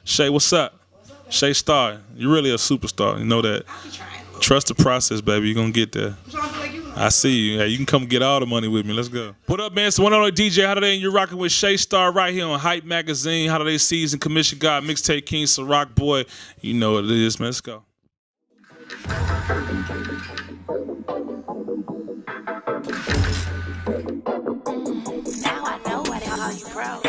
Shay, what's up? Shay Star, you're really a superstar. You know that. Trust the process, baby. You're gonna get there. I see you. Hey, you can come get all the money with me. Let's go. What up, man? It's the one on DJ Holiday, and you're rocking with Shay Star right here on Hype Magazine. Holiday season, Commission God, Mixtape King, Ciroc Boy. You know what it is, man. Let's go. Now I know why they call you pro.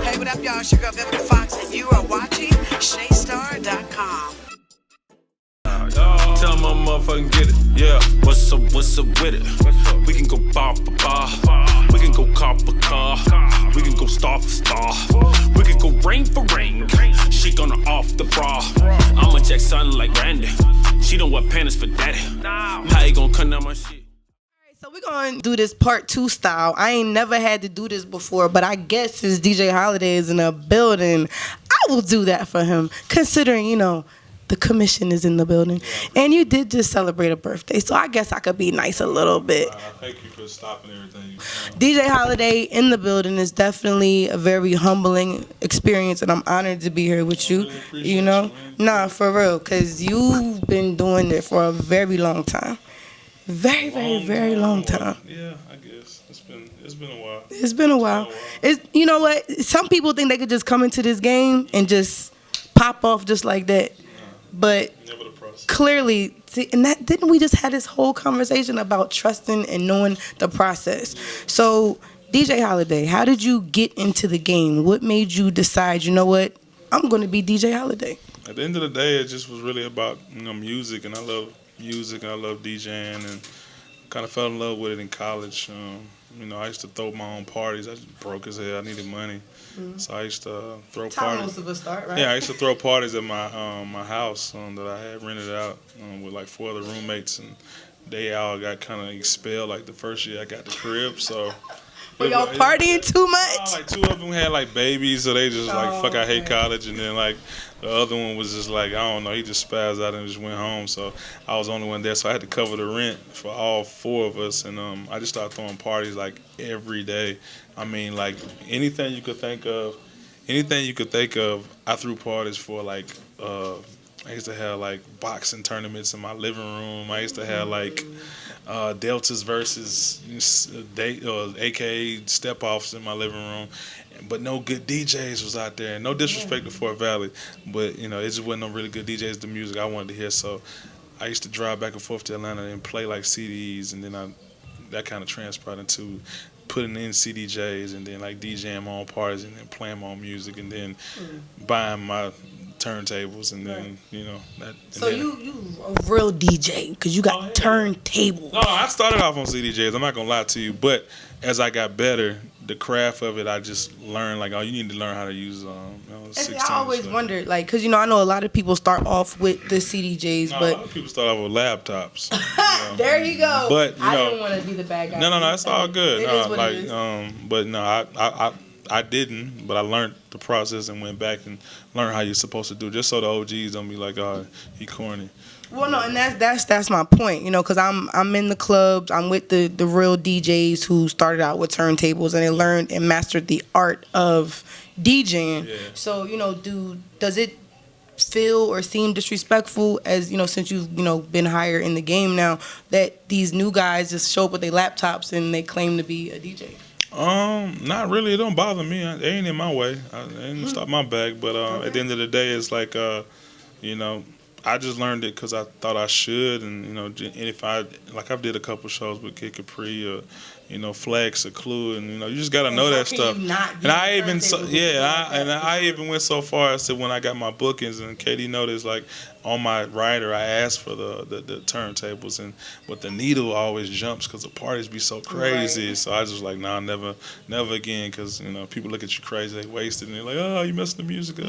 Hey, what up, y'all? Sugar Vivica Fox, and you are watching ShayStar.com. Tell them I'm motherfucking get it. Yeah, what's up with it? We can go bar for bar. We can go car for car. We can go star for star. We can go rain for rain. She gonna off the bra. I'ma check something like Randy. She don't wear panties for daddy. How you gonna cut down my shit? So we're going to do this part 2 style. I ain't never had to do this before, but I guess since DJ Holiday is in a building, I will do that for him, considering, you know, the commission is in the building. And you did just celebrate a birthday, so I guess I could be nice a little bit. Thank you for stopping everything. DJ Holiday in the building is definitely a very humbling experience, and I'm honored to be here with you. Really You know? you, man. Nah, for real, because you've been doing it for a very long time. Very long time. Yeah, I guess it's been a while. It's been a while. It's, you know what? Some people think they could just come into this game and just pop off just like that. But Never the process. clearly, see, and that didn't we just had this whole conversation about trusting and knowing the process. So, DJ Holiday, how did you get into the game? What made you decide, you know what? I'm going to be DJ Holiday. At the end of the day, it just was really about music, and I love music, and I love DJing, and kind of fell in love with it in college. I used to throw my own parties. I was broke as hell. I needed money, so I used to throw That's how parties. most of us start, right? Yeah, I used to throw parties at my house that I had rented out with like 4 other roommates, and they all got kind of expelled like the first year I got the crib. So Were y'all partying too much? like 2 of them had like babies, so they just like fuck. I hate college, and then like the other one was just like, I don't know, he just spazzed out and just went home. So I was the only one there, so I had to cover the rent for all 4 of us, and I just started throwing parties like every day. I mean, like anything you could think of, I threw parties for. Like I used to have like boxing tournaments in my living room. I used to have like Deltas versus AKA step-offs in my living room. But no good DJs was out there. No disrespect to Fort Valley, but it just wasn't no really good DJs. The music I wanted to hear, so I used to drive back and forth to Atlanta and play like CDs, and then that kind of transpired into putting in CDJs and then like DJing my own parties and then playing my own music and then buying my turntables and then that. So you a real DJ because you got turntables. No, I started off on CDJs. I'm not gonna lie to you, but as I got better, the craft of it, I just learned like, you need to learn how to use 16. I always wondered, like, because I know a lot of people start off with the CDJs, No, but a lot of people start off with laptops. there you go. But I didn't want to be the bad guy. No, it's all good. It is what it is. But no, I didn't. But I learned the process and went back and learned how you're supposed to do, just so the OGs don't be like, oh, he corny. Well, no, and that's my point, because I'm in the clubs, I'm with the real DJs who started out with turntables and they learned and mastered the art of DJing. Yeah. So, does it feel or seem disrespectful as, since you've, been higher in the game now, that these new guys just show up with their laptops and they claim to be a DJ? Not really. It don't bother me. It ain't in my way. It ain't stop my bag. But at the end of the day, it's like, I just learned it because I thought I should, and and if I did a couple shows with Kid Capri or Flex or Clue, and you just gotta know that stuff. And I even went so far as to when I got my bookings, and Katie noticed like on my rider I asked for the turntables, but the needle always jumps because the parties be so crazy. Right. So I was just like, nah, never again, because people look at you crazy, they wasted, and they're like, oh, you messing the music up.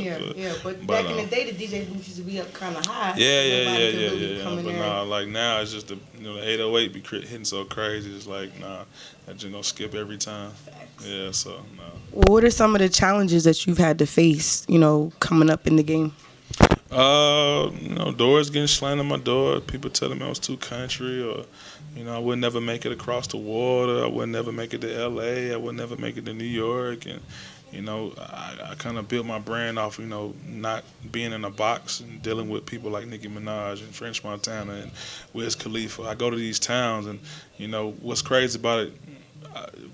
But back in the day, the DJ booth used to be up kind of high. Yeah. But nah, like now it's just You know, the 808 be hitting so crazy. It's like, nah, I just gonna skip every time. Yeah, so nah. What are some of the challenges that you've had to face, coming up in the game? Doors getting slammed on my door. People telling me I was too country, or I would never make it across the water. I would never make it to L.A. I would never make it to New York, and I kind of built my brand off, not being in a box and dealing with people like Nicki Minaj and French Montana and Wiz Khalifa. I go to these towns, and what's crazy about it.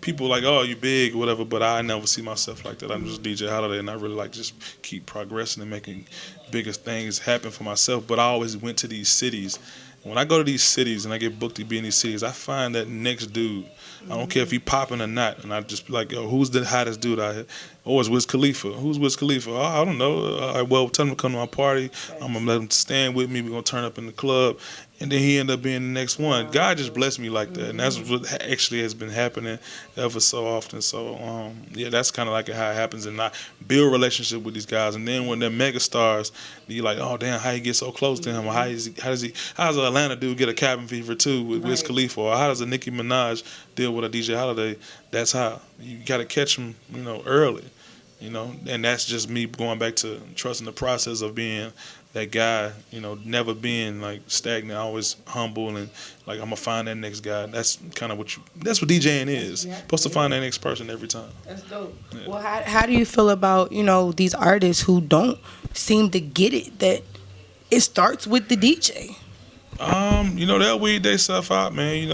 People like, oh, you big, whatever, but I never see myself like that. I'm just DJ Holiday, and I really like just keep progressing and making bigger things happen for myself. But I always went to these cities. When I go to these cities and I get booked to be in these cities, I find that next dude. I don't care if he popping or not, and I just be like, yo, who's the hottest dude out here? Oh, it's Wiz Khalifa. Who's Wiz Khalifa? Oh, I don't know. Well, tell him to come to my party. I'm gonna let him stand with me. We're gonna turn up in the club. And then he ended up being the next one. God just blessed me like that, and that's what actually has been happening ever so often. So, that's kind of like how it happens, and I build a relationship with these guys. And then when they're mega stars, you're like, oh damn, how he get so close to him? Or how does an Atlanta dude get a cabin fever too with Wiz Khalifa? Or how does a Nicki Minaj deal with a DJ Holiday? That's how you got to catch them, early. And that's just me going back to trusting the process of being that guy, never being like stagnant, always humble, and like I'm gonna find that next guy. That's kind of that's what DJing is. Supposed to find that next person every time. That's dope. Yeah. Well, how do you feel about, these artists who don't seem to get it, that it starts with the DJ? They'll weed themselves out, man.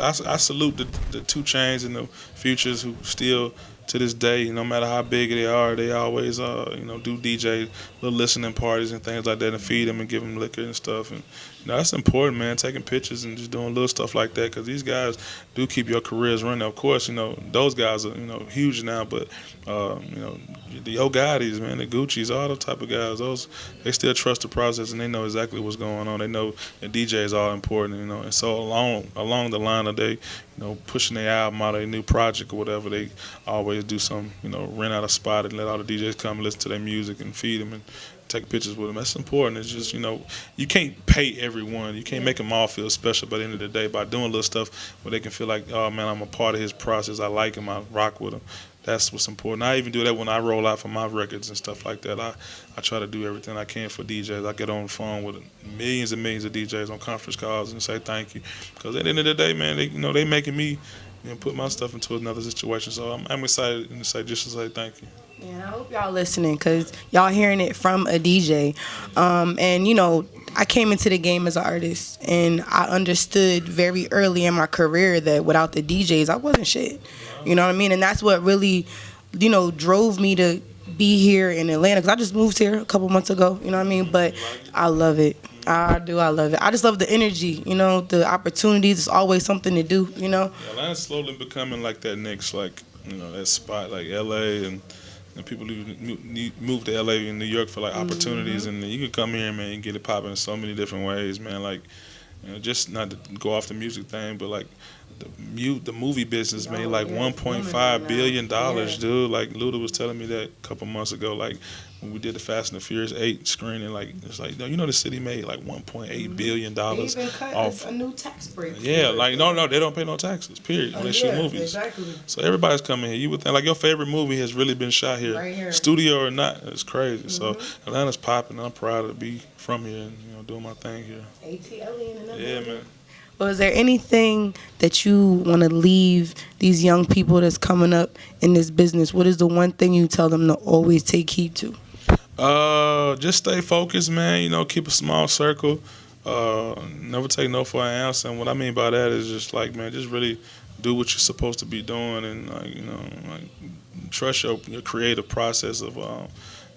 I salute the 2 Chainz and the Futures who still to this day, no matter how big they are, they always, do DJ little listening parties and things like that and feed them and give them liquor and stuff. And that's important, man. Taking pictures and just doing little stuff like that, because these guys do keep your careers running. Of course, those guys are huge now, but the Yo Gottis, man, the Gucci's, all those type of guys, they still trust the process and they know exactly what's going on. They know that DJ is all important, and so along the line of they, pushing their album out, their new project or whatever, they always do some, rent out a spot and let all the DJs come and listen to their music and feed them and take pictures with them. That's important. It's just, you can't pay everyone. You can't make them all feel special by the end of the day by doing little stuff where they can feel like, oh, man, I'm a part of his process. I like him. I rock with him. That's what's important. I even do that when I roll out for my records and stuff like that. I try to do everything I can for DJs. I get on the phone with millions and millions of DJs on conference calls and say thank you. Because at the end of the day, man, they making me put my stuff into another situation. So I'm excited and just to say thank you. Yeah, I hope y'all listening, because y'all hearing it from a DJ. I came into the game as an artist, and I understood very early in my career that without the DJs, I wasn't shit. You know what I mean? And that's what really, drove me to be here in Atlanta, because I just moved here a couple months ago. You know what I mean? But I love it. I do. I love it. I just love the energy, the opportunities. It's always something to do, Atlanta's slowly becoming like that next, that spot like L.A. and people who move to LA and New York for opportunities, and you can come here, man, and get it popping in so many different ways, man. Just not to go off the music thing, but the movie business made $1.5 billion, dude. Luda was telling me that a couple months ago, when we did the Fast and the Furious 8 screening, it's the city made $1.8 billion They even cut off a new tax break. Yeah, no, they don't pay no taxes, period, when they shoot movies. Exactly. So everybody's coming here. You would think your favorite movie has really been shot here, right here. Studio or not. It's crazy. So Atlanta's popping. I'm proud to be from here and doing my thing here. ATL in another. Yeah, man. Well, is there anything that you want to leave these young people that's coming up in this business? What is the one thing you tell them to always take heed to? Just stay focused, man. Keep a small circle. Never take no for an answer. And what I mean by that is just just really do what you're supposed to be doing, and trust your creative process of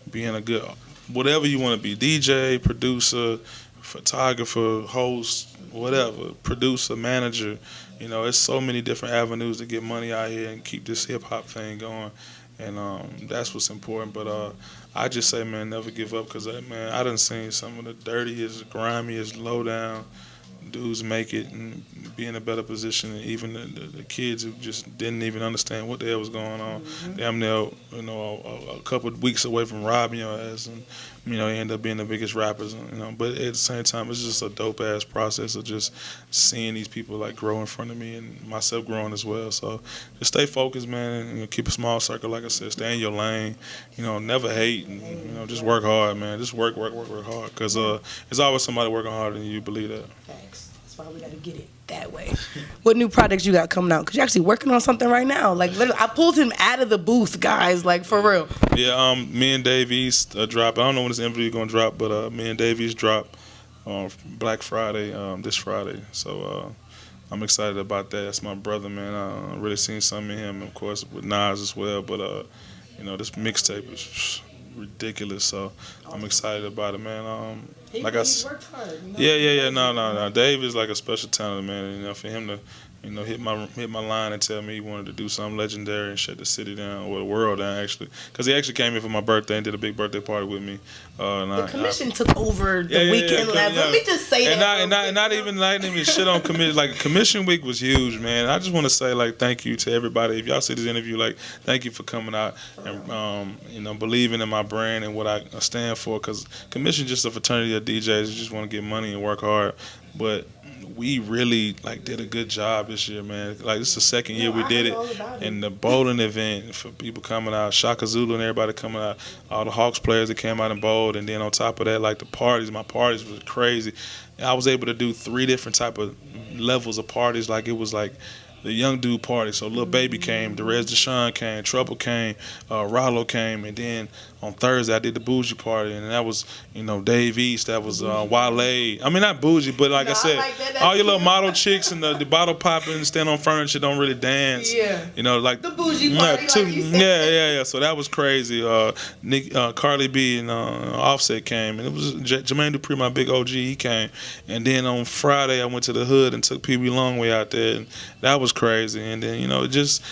being a good, whatever you want to be, DJ, producer, photographer, host, whatever, producer, manager. It's so many different avenues to get money out here and keep this hip hop thing going, and that's what's important. But I just say, man, never give up, because man, I done seen some of the dirtiest, grimiest, low down dudes make it and be in a better position. And even the kids who just didn't even understand what the hell was going on, damn near, a couple of weeks away from robbing your ass, and you end up being the biggest rappers. But at the same time, it's just a dope ass process of just seeing these people like grow in front of me and myself growing as well. So just stay focused, man. And, keep a small circle, like I said. Stay in your lane. Never hate. And, just work hard, man. Just work hard. Because there's always somebody working harder than you. Believe that. Thanks. That's why we got to get it that way. What new projects you got coming out? Because you're actually working on something right now. Like, literally, I pulled him out of the booth, guys. Like, for real. Yeah, me and Dave East drop. I don't know when this interview is going to drop, but me and Dave East drop on Black Friday, this Friday. So I'm excited about that. That's my brother, man. I really seen something in him, of course, with Nas as well. But, this mixtape is ridiculous. So I'm excited about it, man. Like I said, worked hard. yeah. No. Dave is like a special talent, man. For him to, hit my line and tell me he wanted to do something legendary and shut the city down, or the world down, actually. Because he actually came in for my birthday and did a big birthday party with me. The commission took over the weekend. Let me just say that. And not even shit on commission. Like, commission week was huge, man. I just want to say, like, thank you to everybody. If y'all see this interview, like, thank you for coming out and, believing in my brand and what I stand for. Because commission just a fraternity of DJs who just want to get money and work hard. But we really did a good job this year, man. Like, this is the second year we did it. And the bowling event for people coming out, Shaka Zulu and everybody coming out, all the Hawks players that came out and bowled, and then on top of that, like, the parties. My parties was crazy. I was able to do 3 different type of levels of parties. Like, it was like the young dude party. So Lil Baby came, Derez Deshaun came, Trouble came, Rollo came, and then on Thursday I did the bougie party, and that was Dave East, that was Wale. I mean, not bougie, but like I said, all your little model chicks and the bottle popping, stand on furniture, don't really dance. Yeah. Like the bougie party. Like you said. Yeah. So that was crazy. Carly B and Offset came, and it was Jermaine Dupri, my big OG. He came, and then on Friday I went to the hood and took Pee Wee Longway out there, and that was crazy. And then just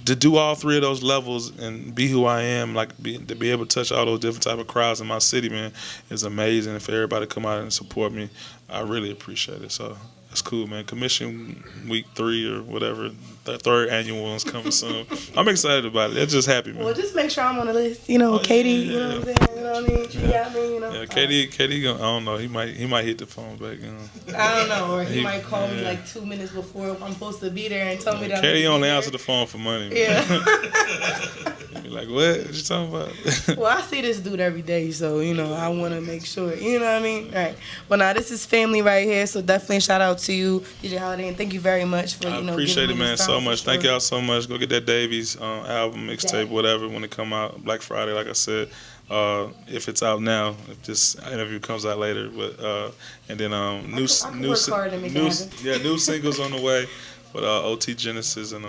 to do all 3 of those levels and be who I am, to be able to touch all those different type of crowds in my city, man, is amazing. And for everybody to come out and support me, I really appreciate it. So that's cool, man. Commission week 3 or whatever, the 3rd annual one's coming soon. I'm excited about it. It's just happy, man. Well, just make sure I'm on the list. Katie, you know what I'm saying? You know what I mean? She got me, Yeah, Katie, I don't know. He might hit the phone back. I don't know, or he might call me like 2 minutes before I'm supposed to be there and tell me that. Katie only answer the phone for money. Man. Yeah. Be like, what you talking about? Well, I see this dude every day, so I want to make sure. You know what I mean? All right. Well, now this is family right here, so definitely shout out to you, DJ Holiday, and thank you very much for I appreciate it, man, so much. Thank y'all so much. Go get that Davies album, mixtape, whatever, when it come out. Black Friday, like I said. If it's out now, if this interview comes out later, but and then new singles on the way with OT Genesis and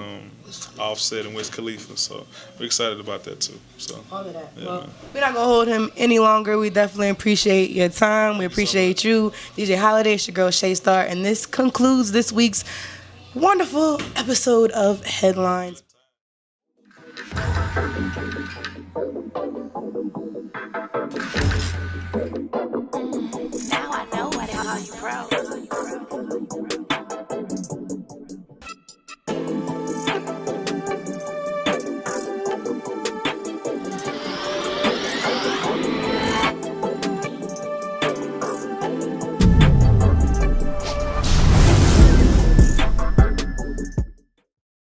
Offset and Wiz Khalifa. So we're excited about that too. So all of that. Yeah, well, man. We're not gonna hold him any longer. We definitely appreciate your time. We appreciate you, DJ Holiday. It's your girl Shay Star, and this concludes this week's wonderful episode of Headlines.